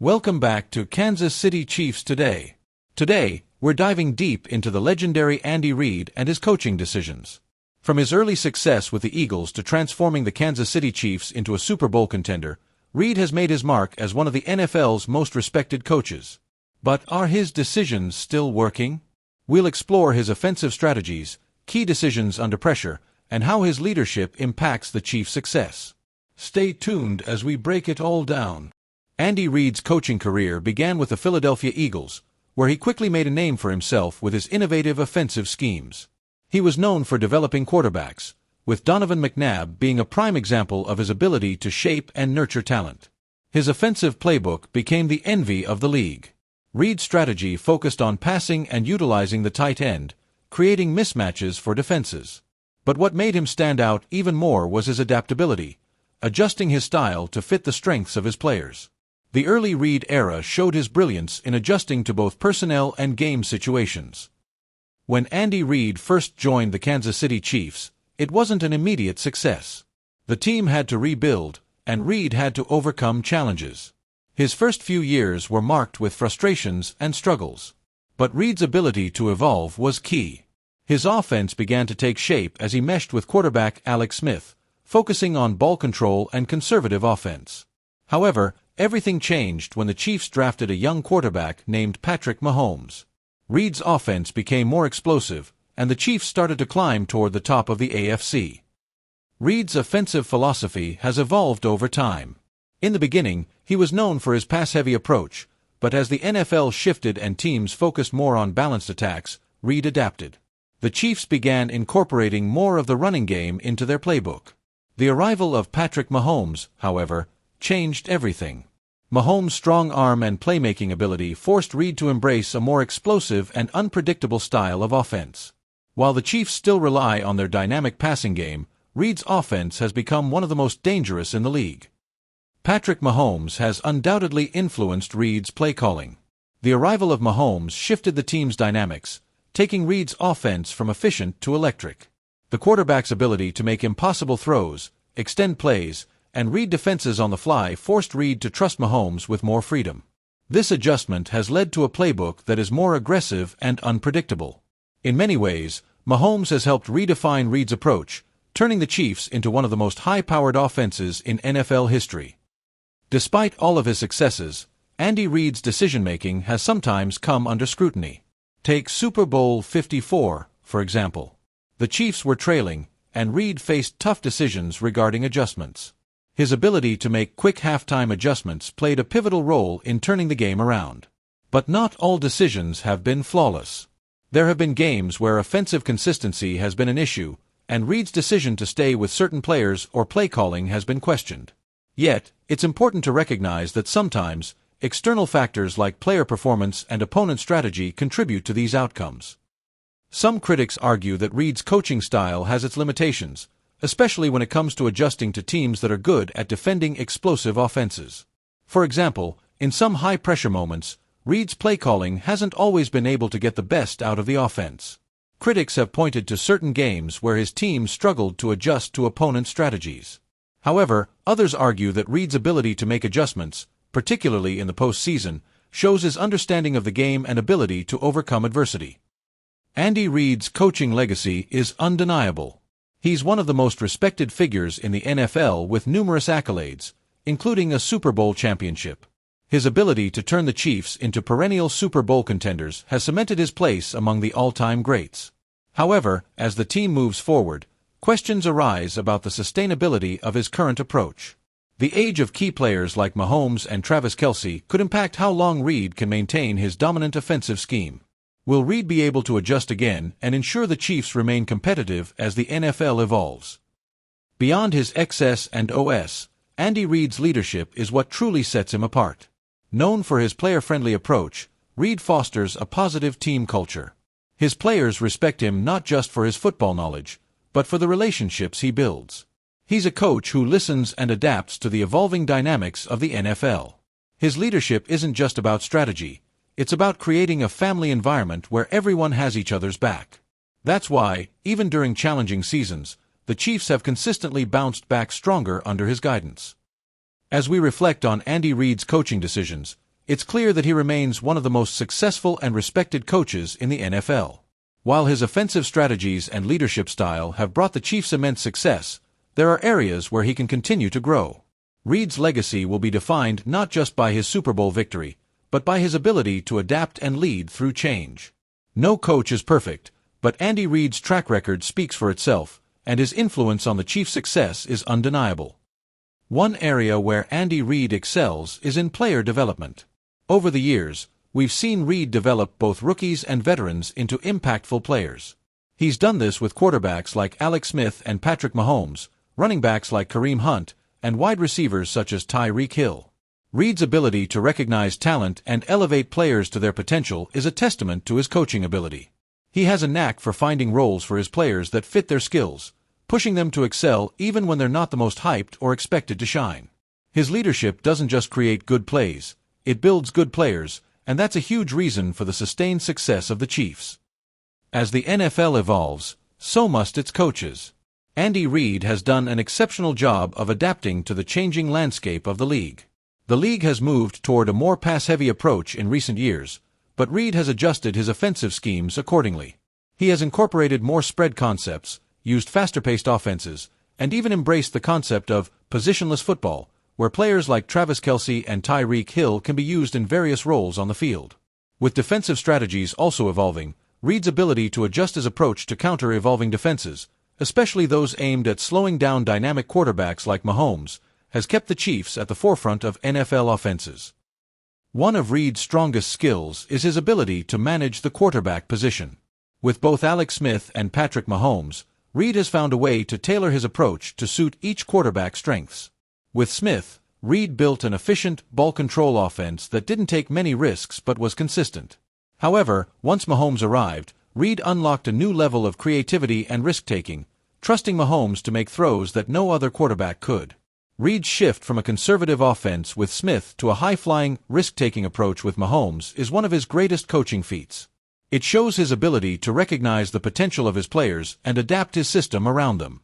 Welcome back to Kansas City Chiefs Today. Today, we're diving deep into the legendary Andy Reid and his coaching decisions. From his early success with the Eagles to transforming the Kansas City Chiefs into a Super Bowl contender, Reid has made his mark as one of the NFL's most respected coaches. But are his decisions still working? We'll explore his offensive strategies, key decisions under pressure, and how his leadership impacts the Chiefs' success. Stay tuned as we break it all down. Andy Reid's coaching career began with the Philadelphia Eagles, where he quickly made a name for himself with his innovative offensive schemes. He was known for developing quarterbacks, with Donovan McNabb being a prime example of his ability to shape and nurture talent. His offensive playbook became the envy of the league. Reid's strategy focused on passing and utilizing the tight end, creating mismatches for defenses. But what made him stand out even more was his adaptability, adjusting his style to fit the strengths of his players. The early Reid era showed his brilliance in adjusting to both personnel and game situations. When Andy Reid first joined the Kansas City Chiefs, it wasn't an immediate success. The team had to rebuild, and Reid had to overcome challenges. His first few years were marked with frustrations and struggles. But Reid's ability to evolve was key. His offense began to take shape as he meshed with quarterback Alex Smith, focusing on ball control and conservative offense. However, everything changed when the Chiefs drafted a young quarterback named Patrick Mahomes. Reid's offense became more explosive, and the Chiefs started to climb toward the top of the AFC. Reid's offensive philosophy has evolved over time. In the beginning, he was known for his pass-heavy approach, but as the NFL shifted and teams focused more on balanced attacks, Reid adapted. The Chiefs began incorporating more of the running game into their playbook. The arrival of Patrick Mahomes, however, changed everything. Mahomes' strong arm and playmaking ability forced Reid to embrace a more explosive and unpredictable style of offense. While the Chiefs still rely on their dynamic passing game, Reid's offense has become one of the most dangerous in the league. Patrick Mahomes has undoubtedly influenced Reid's play calling. The arrival of Mahomes shifted the team's dynamics, taking Reid's offense from efficient to electric. The quarterback's ability to make impossible throws, extend plays, and read defenses on the fly forced Reid to trust Mahomes with more freedom. This adjustment has led to a playbook that is more aggressive and unpredictable. In many ways, Mahomes has helped redefine Reid's approach, turning the Chiefs into one of the most high-powered offenses in NFL history. Despite all of his successes, Andy Reid's decision-making has sometimes come under scrutiny. Take Super Bowl 54, for example. The Chiefs were trailing, and Reid faced tough decisions regarding adjustments. His ability to make quick halftime adjustments played a pivotal role in turning the game around. But not all decisions have been flawless. There have been games where offensive consistency has been an issue, and Reid's decision to stay with certain players or play calling has been questioned. Yet, it's important to recognize that sometimes, external factors like player performance and opponent strategy contribute to these outcomes. Some critics argue that Reid's coaching style has its limitations, especially when it comes to adjusting to teams that are good at defending explosive offenses. For example, in some high-pressure moments, Reid's play calling hasn't always been able to get the best out of the offense. Critics have pointed to certain games where his team struggled to adjust to opponent strategies. However, others argue that Reid's ability to make adjustments, particularly in the postseason, shows his understanding of the game and ability to overcome adversity. Andy Reid's coaching legacy is undeniable. He's one of the most respected figures in the NFL with numerous accolades, including a Super Bowl championship. His ability to turn the Chiefs into perennial Super Bowl contenders has cemented his place among the all-time greats. However, as the team moves forward, questions arise about the sustainability of his current approach. The age of key players like Mahomes and Travis Kelce could impact how long Reid can maintain his dominant offensive scheme. Will Reid be able to adjust again and ensure the Chiefs remain competitive as the NFL evolves? Beyond his X's and O's, Andy Reid's leadership is what truly sets him apart. Known for his player-friendly approach, Reid fosters a positive team culture. His players respect him not just for his football knowledge, but for the relationships he builds. He's a coach who listens and adapts to the evolving dynamics of the NFL. His leadership isn't just about strategy. It's about creating a family environment where everyone has each other's back. That's why, even during challenging seasons, the Chiefs have consistently bounced back stronger under his guidance. As we reflect on Andy Reid's coaching decisions, it's clear that he remains one of the most successful and respected coaches in the NFL. While his offensive strategies and leadership style have brought the Chiefs immense success, there are areas where he can continue to grow. Reid's legacy will be defined not just by his Super Bowl victory, but by his ability to adapt and lead through change. No coach is perfect, but Andy Reid's track record speaks for itself, and his influence on the Chiefs' success is undeniable. One area where Andy Reid excels is in player development. Over the years, we've seen Reid develop both rookies and veterans into impactful players. He's done this with quarterbacks like Alex Smith and Patrick Mahomes, running backs like Kareem Hunt, and wide receivers such as Tyreek Hill. Reid's ability to recognize talent and elevate players to their potential is a testament to his coaching ability. He has a knack for finding roles for his players that fit their skills, pushing them to excel even when they're not the most hyped or expected to shine. His leadership doesn't just create good plays, it builds good players, and that's a huge reason for the sustained success of the Chiefs. As the NFL evolves, so must its coaches. Andy Reid has done an exceptional job of adapting to the changing landscape of the league. The league has moved toward a more pass-heavy approach in recent years, but Reid has adjusted his offensive schemes accordingly. He has incorporated more spread concepts, used faster-paced offenses, and even embraced the concept of positionless football, where players like Travis Kelce and Tyreek Hill can be used in various roles on the field. With defensive strategies also evolving, Reid's ability to adjust his approach to counter evolving defenses, especially those aimed at slowing down dynamic quarterbacks like Mahomes, has kept the Chiefs at the forefront of NFL offenses. One of Reid's strongest skills is his ability to manage the quarterback position. With both Alex Smith and Patrick Mahomes, Reid has found a way to tailor his approach to suit each quarterback's strengths. With Smith, Reid built an efficient, ball-control offense that didn't take many risks but was consistent. However, once Mahomes arrived, Reid unlocked a new level of creativity and risk-taking, trusting Mahomes to make throws that no other quarterback could. Reid's shift from a conservative offense with Smith to a high-flying, risk-taking approach with Mahomes is one of his greatest coaching feats. It shows his ability to recognize the potential of his players and adapt his system around them.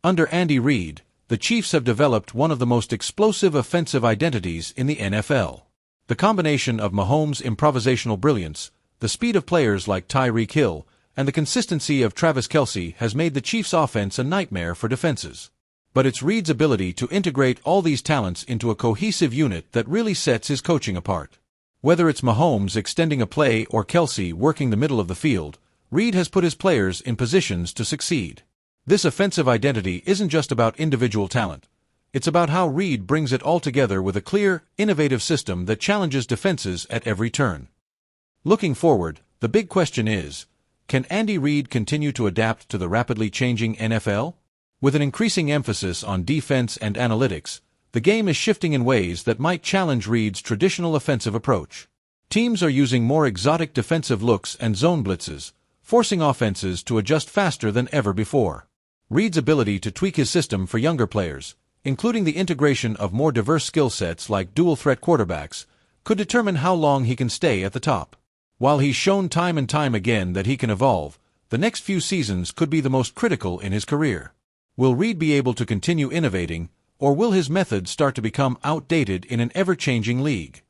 Under Andy Reid, the Chiefs have developed one of the most explosive offensive identities in the NFL. The combination of Mahomes' improvisational brilliance, the speed of players like Tyreek Hill, and the consistency of Travis Kelce has made the Chiefs' offense a nightmare for defenses. But it's Reid's ability to integrate all these talents into a cohesive unit that really sets his coaching apart. Whether it's Mahomes extending a play or Kelce working the middle of the field, Reid has put his players in positions to succeed. This offensive identity isn't just about individual talent. It's about how Reid brings it all together with a clear, innovative system that challenges defenses at every turn. Looking forward, the big question is, can Andy Reid continue to adapt to the rapidly changing NFL? With an increasing emphasis on defense and analytics, the game is shifting in ways that might challenge Reid's traditional offensive approach. Teams are using more exotic defensive looks and zone blitzes, forcing offenses to adjust faster than ever before. Reid's ability to tweak his system for younger players, including the integration of more diverse skill sets like dual-threat quarterbacks, could determine how long he can stay at the top. While he's shown time and time again that he can evolve, the next few seasons could be the most critical in his career. Will Reid be able to continue innovating, or will his methods start to become outdated in an ever-changing league?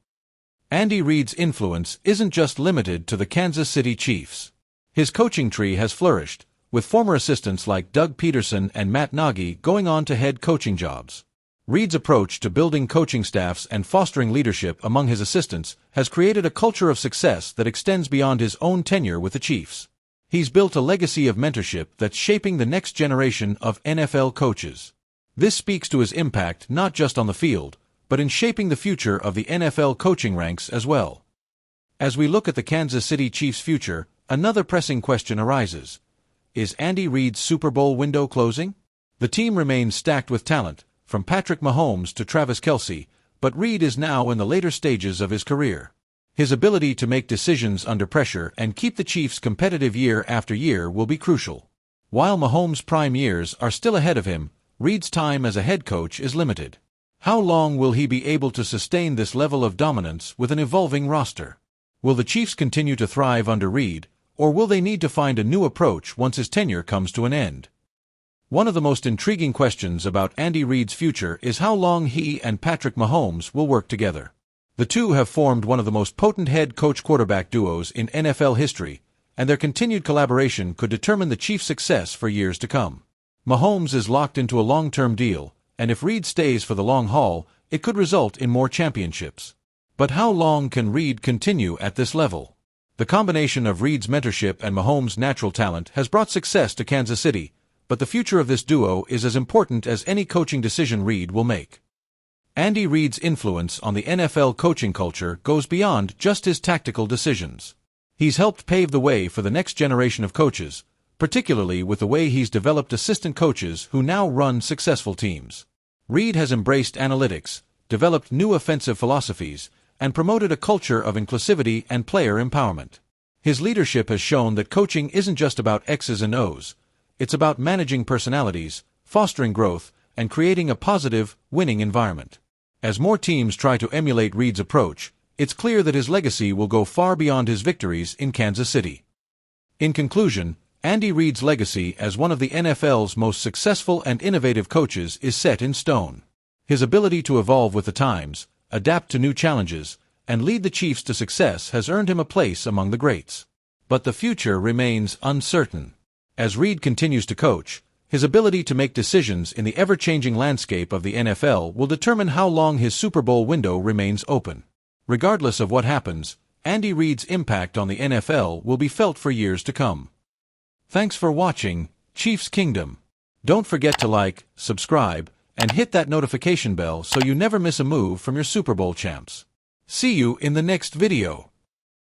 Andy Reid's influence isn't just limited to the Kansas City Chiefs. His coaching tree has flourished, with former assistants like Doug Peterson and Matt Nagy going on to head coaching jobs. Reid's approach to building coaching staffs and fostering leadership among his assistants has created a culture of success that extends beyond his own tenure with the Chiefs. He's built a legacy of mentorship that's shaping the next generation of NFL coaches. This speaks to his impact not just on the field, but in shaping the future of the NFL coaching ranks as well. As we look at the Kansas City Chiefs' future, another pressing question arises. Is Andy Reid's Super Bowl window closing? The team remains stacked with talent, from Patrick Mahomes to Travis Kelce, but Reid is now in the later stages of his career. His ability to make decisions under pressure and keep the Chiefs competitive year after year will be crucial. While Mahomes' prime years are still ahead of him, Reid's time as a head coach is limited. How long will he be able to sustain this level of dominance with an evolving roster? Will the Chiefs continue to thrive under Reid, or will they need to find a new approach once his tenure comes to an end? One of the most intriguing questions about Andy Reid's future is how long he and Patrick Mahomes will work together. The two have formed one of the most potent head coach-quarterback duos in NFL history, and their continued collaboration could determine the Chiefs' success for years to come. Mahomes is locked into a long-term deal, and if Reid stays for the long haul, it could result in more championships. But how long can Reid continue at this level? The combination of Reid's mentorship and Mahomes' natural talent has brought success to Kansas City, but the future of this duo is as important as any coaching decision Reid will make. Andy Reid's influence on the NFL coaching culture goes beyond just his tactical decisions. He's helped pave the way for the next generation of coaches, particularly with the way he's developed assistant coaches who now run successful teams. Reid has embraced analytics, developed new offensive philosophies, and promoted a culture of inclusivity and player empowerment. His leadership has shown that coaching isn't just about X's and O's. It's about managing personalities, fostering growth, and creating a positive, winning environment. As more teams try to emulate Reid's approach, it's clear that his legacy will go far beyond his victories in Kansas City. In conclusion, Andy Reid's legacy as one of the NFL's most successful and innovative coaches is set in stone. His ability to evolve with the times, adapt to new challenges, and lead the Chiefs to success has earned him a place among the greats. But the future remains uncertain. As Reid continues to coach, his ability to make decisions in the ever-changing landscape of the NFL will determine how long his Super Bowl window remains open. Regardless of what happens, Andy Reid's impact on the NFL will be felt for years to come. Thanks for watching, Chiefs Kingdom. Don't forget to like, subscribe, and hit that notification bell so you never miss a move from your Super Bowl champs. See you in the next video.